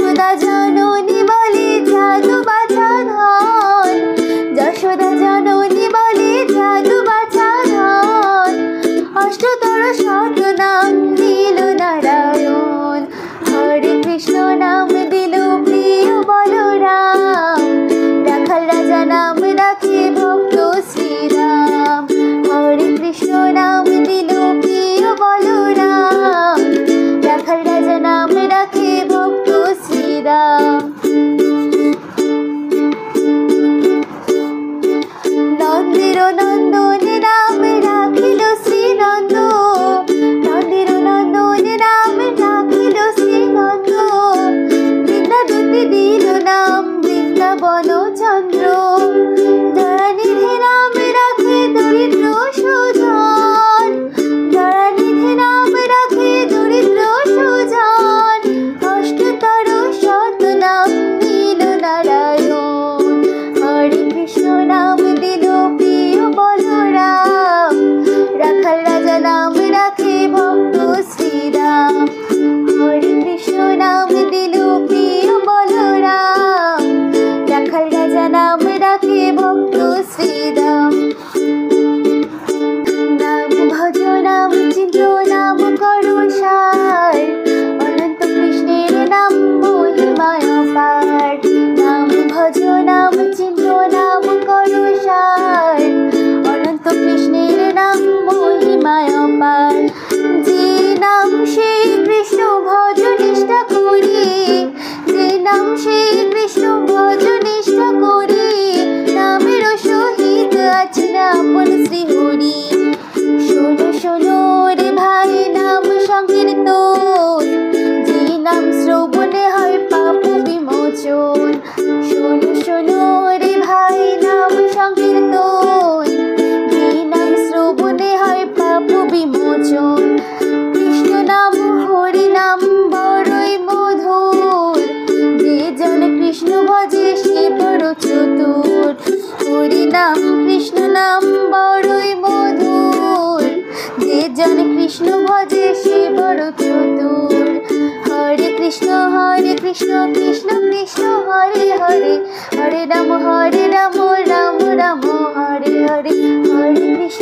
যশোদা জননী বলে জাদু বাছা ধন, যশোদা জননী বলে জাদু বাছা ধন, অষ্টতর শত নাম দিল নারায়ণ। হরে কৃষ্ণ নাম দিল প্রিয় বলরাম, রাখাল রাজা নাম রাখে ভক্ত শ্রীরাম। হরে কৃষ্ণ নাম দিল প্রিয় বলরাম, রাখাল রাজা নাম রাখে ভক্ত শ্রীরাম। নন্দের নন্দন নাম রাখিল শ্রীনন্দ, নন্দের নন্দন নাম রাখিল শ্রীনন্দ, বৃন্দাবতী দিল নাম বৃন্দাবন চন্দ্র। দয়ানিধি নাম রাখে দরিদ্র সুজন, দয়ানিধি নাম রাখে দরিদ্র সুজন, অষ্টতর শত নাম দিল নারায়ণ। হরে কৃষ্ণ নাম দিল প্রিয় বলরাম, রাখাল রাজা নাম রাখে ভক্ত শ্রীরাম। হরে কৃষ্ণ নাম দিল প্রিয় বলরাম, রাখাল রাজা নাম রাখে ভক্ত শ্রীরাম। নাম ভজ নাম চিন্ত্র নাম করো সার, অনন্ত কৃষ্ণের নাম মহিমায় অপার। নাম ভজ নাম চিন্ত্র নাম করো সার, অনন্ত কৃষ্ণের নাম মহিমায় অপার। যে নাম সেই কৃষ্ণ ভজ নিষ্ঠা করি, যে নাম সেই কৃষ্ণ ভজ নিষ্ঠা করি, নামের সহিত আছে না আপন শ্রীহরি। শোনো শোনো রে ভাই নাম সংকীর্তন, যে নাম শ্রবণে হয় পাপ বিমোচন। শোনো শোনো রে ভাই নাম সংকীর্তন, যে নাম শ্রবণে হয় পাপ বিমোচন। কৃষ্ণ নাম হরি নাম বড়ই মধুর, যে জন কৃষ্ণ ভজে সে বড় চতুর। হরি নাম কৃষ্ণ নাম বড়ই মধুর, যে জন কৃষ্ণ ভজে সে বড় চতুর। হরে কৃষ্ণ কৃষ্ণ কৃষ্ণ হরে হরে, হরে রাম রাম রাম হরে হরে। হরে কৃষ্ণ